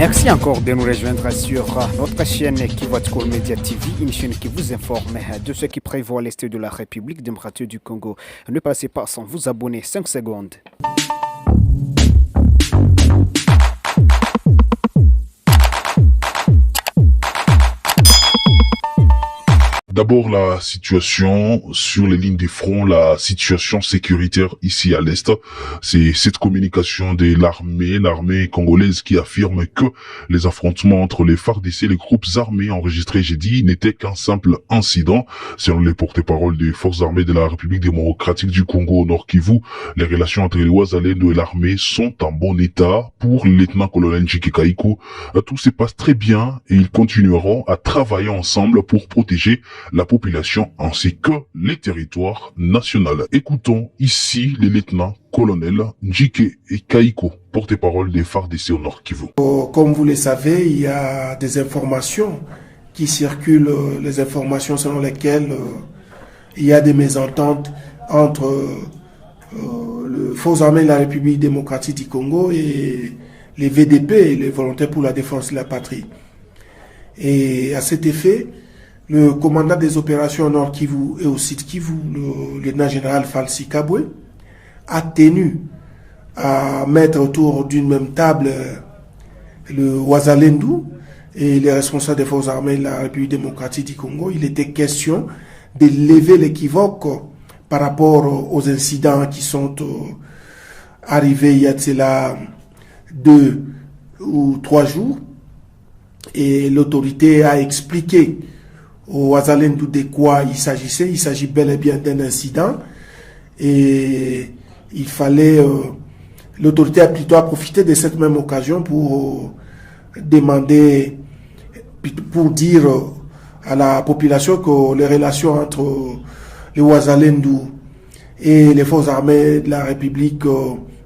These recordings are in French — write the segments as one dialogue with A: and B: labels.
A: Merci encore de nous rejoindre sur notre chaîne Kivu School Media TV, une chaîne qui vous informe de ce qui prévoit à l'Est de la République démocratique du Congo. Ne passez pas sans vous abonner 5 secondes.
B: D'abord, la situation sur les lignes de front, la situation sécuritaire ici à l'Est. C'est cette communication de l'armée congolaise qui affirme que les affrontements entre les FARDC et les groupes armés enregistrés jeudi n'étaient qu'un simple incident. Selon les porte-paroles des forces armées de la République démocratique du Congo au Nord Kivu, les relations entre les Wazalendo et l'armée sont en bon état. Pour le lieutenant-colonel Njike Kaikou, tout se passe très bien et ils continueront à travailler ensemble pour protéger la population ainsi que les territoires nationaux. Écoutons ici les lieutenants-colonels Njike et Kaiko, porte-parole des FARDC au Nord Kivu.
C: Comme vous le savez, il y a des informations qui circulent, les informations selon lesquelles il y a des mésententes entre les forces armées de la République démocratique du Congo et les VDP, les volontaires pour la défense de la patrie. Et à cet effet, le commandant des opérations au Nord Kivu et au Sud Kivu, le lieutenant-général Falsi Kabwe, a tenu à mettre autour d'une même table le Wazalendo et les responsables des forces armées de la République démocratique du Congo. Il était question de lever l'équivoque par rapport aux incidents qui sont arrivés il y a de cela 2 ou 3 jours. Et l'autorité a expliqué au Wazalendo de quoi il s'agissait. Il s'agit bel et bien d'un incident et il fallait l'autorité a plutôt profité de cette même occasion pour demander, pour dire à la population que les relations entre les Wazalendo et les forces armées de la République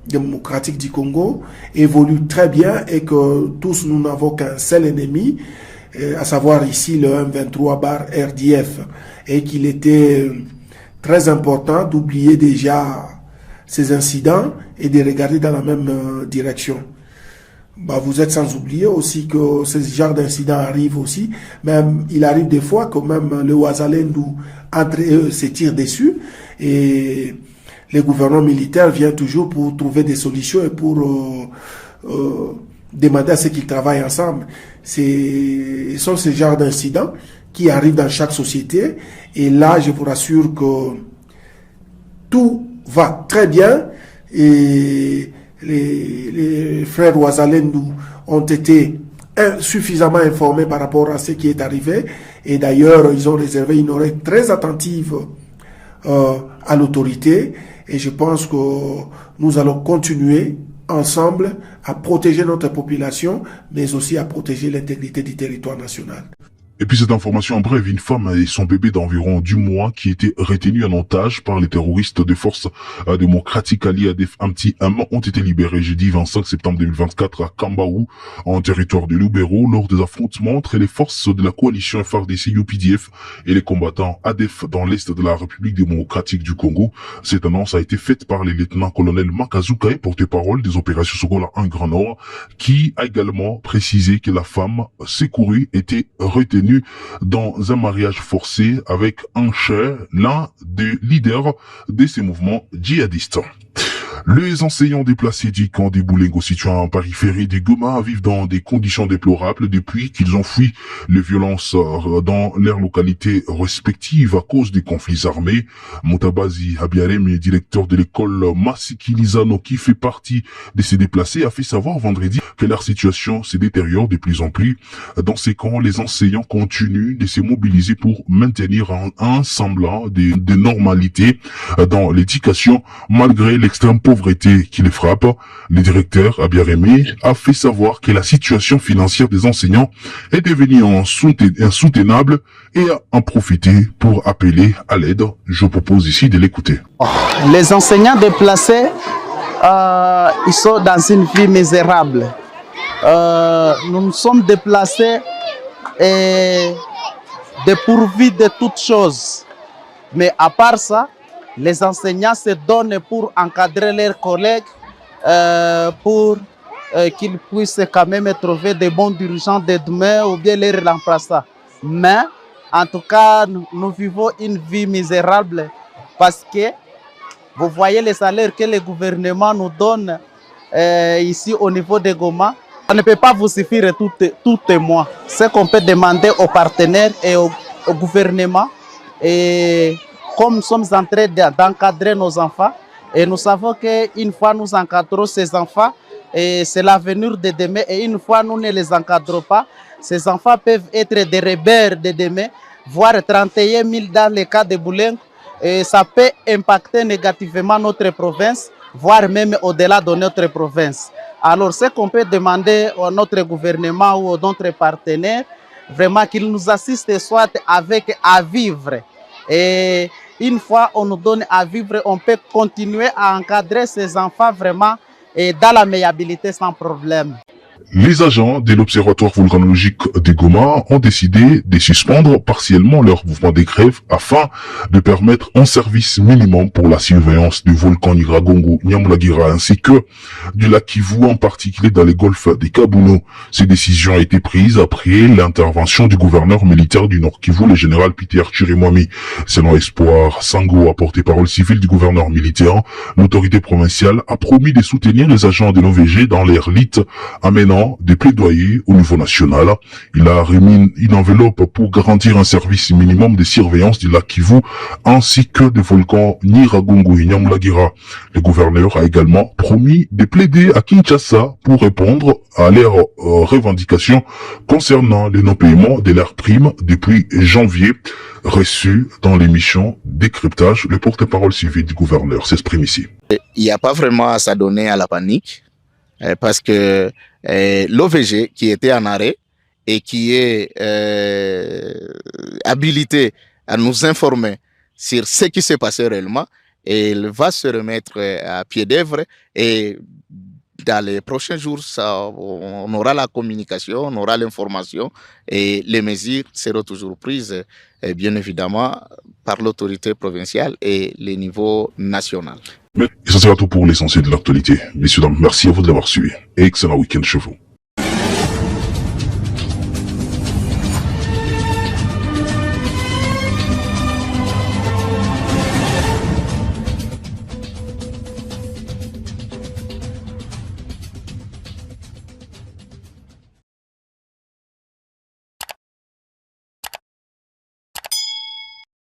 C: démocratique du Congo évoluent très bien et que tous nous n'avons qu'un seul ennemi, à savoir ici le M23/RDF, et qu'il était très important d'oublier déjà ces incidents et de regarder dans la même direction. Vous êtes sans oublier aussi que ce genre d'incidents arrivent aussi, même il arrive des fois que même le Wazalendo entre eux se tire dessus et les gouvernements militaires viennent toujours pour trouver des solutions et pour demander à ceux qui travaillent ensemble. Ce sont ce genre d'incidents qui arrivent dans chaque société. Et là, je vous rassure que tout va très bien. Et les frères Wazalendo ont été suffisamment informés par rapport à ce qui est arrivé. Et d'ailleurs, ils ont réservé une oreille très attentive à l'autorité. Et je pense que nous allons continuer ensemble à protéger notre population, mais aussi à protéger l'intégrité du territoire national.
B: Et puis cette information en bref, une femme et son bébé d'environ 10 mois qui étaient retenus en otage par les terroristes des forces démocratiques alliées à DFMTM ont été libérés jeudi 25 septembre 2024 à Kambaou, en territoire de Lubero, lors des affrontements entre les forces de la coalition FARDC-UPDF et les combattants ADF dans l'est de la République démocratique du Congo. Cette annonce a été faite par le lieutenant-colonel Makazukai, porte-parole des opérations Sogola 1 Grand Nord, qui a également précisé que la femme secourue était retenue dans un mariage forcé avec un cher, l'un des leaders de ces mouvements djihadistes. Les enseignants déplacés du camp des Boulengo situé en périphérie de Goma vivent dans des conditions déplorables depuis qu'ils ont fui les violences dans leurs localités respectives à cause des conflits armés. Moutabazi Abiarem, directeur de l'école Masikilizano qui fait partie de ces déplacés, a fait savoir vendredi que leur situation se détériore de plus en plus. Dans ces camps, les enseignants continuent de se mobiliser pour maintenir un semblant de normalité dans l'éducation malgré l'extrême pauvreté qui les frappe. Le directeur Abiaremé a fait savoir que la situation financière des enseignants est devenue insoutenable et a en profité pour appeler à l'aide. Je propose ici de l'écouter.
D: Les enseignants déplacés, ils sont dans une vie misérable. Nous nous sommes déplacés et dépourvus de toutes choses. Mais à part ça, les enseignants se donnent pour encadrer leurs collègues, pour qu'ils puissent quand même trouver des bons dirigeants de demain ou bien les remplaçants. Mais en tout cas, nous vivons une vie misérable parce que vous voyez les salaires que le gouvernement nous donne ici au niveau de Goma. Ça ne peut pas vous suffire tout les mois. Ce qu'on peut demander aux partenaires et au gouvernement, et comme nous sommes en train d'encadrer nos enfants, et nous savons qu'une fois nous encadrons ces enfants, c'est l'avenir de demain, et une fois nous ne les encadrons pas, ces enfants peuvent être des rebelles de demain, voire 31 000 dans le cas de Boulengo, et ça peut impacter négativement notre province, voire même au-delà de notre province. Alors, ce qu'on peut demander à notre gouvernement ou à notre partenaire, vraiment qu'ils nous assistent soit avec à vivre. Et une fois on nous donne à vivre, on peut continuer à encadrer ces enfants vraiment et dans la meillabilité sans problème.
B: Les agents de l'Observatoire volcanologique de Goma ont décidé de suspendre partiellement leur mouvement de grève afin de permettre un service minimum pour la surveillance du volcan Nyiragongo, Nyamulagira ainsi que du lac Kivu, en particulier dans les golfs des Kabuno. Ces décisions ont été prises après l'intervention du gouverneur militaire du Nord Kivu, le général Peter Chirimwami. Selon Espoir Sango, porte-parole civile du gouverneur militaire, l'autorité provinciale a promis de soutenir les agents de l'OVG dans leur lutte amenant des plaidoyers au niveau national. Il a remis une enveloppe pour garantir un service minimum de surveillance du lac Kivu ainsi que des volcans Nyiragongo et Nyamulagira. Le gouverneur a également promis de plaider à Kinshasa pour répondre à leurs revendications concernant le non-paiement de leurs primes depuis janvier, reçues dans l'émission Décryptage. Le porte-parole civil du gouverneur s'exprime ici.
E: Il n'y a pas vraiment à s'adonner à la panique parce que l'OVG qui était en arrêt et qui est habilité à nous informer sur ce qui s'est passé réellement, et il va se remettre à pied d'œuvre et dans les prochains jours, on aura la communication, on aura l'information et les mesures seront toujours prises, bien évidemment, par l'autorité provinciale et le niveau national.
B: Et ça sera tout pour l'essentiel de l'actualité. Messieurs, dames, merci à vous de l'avoir suivi et excellent week-end chez vous.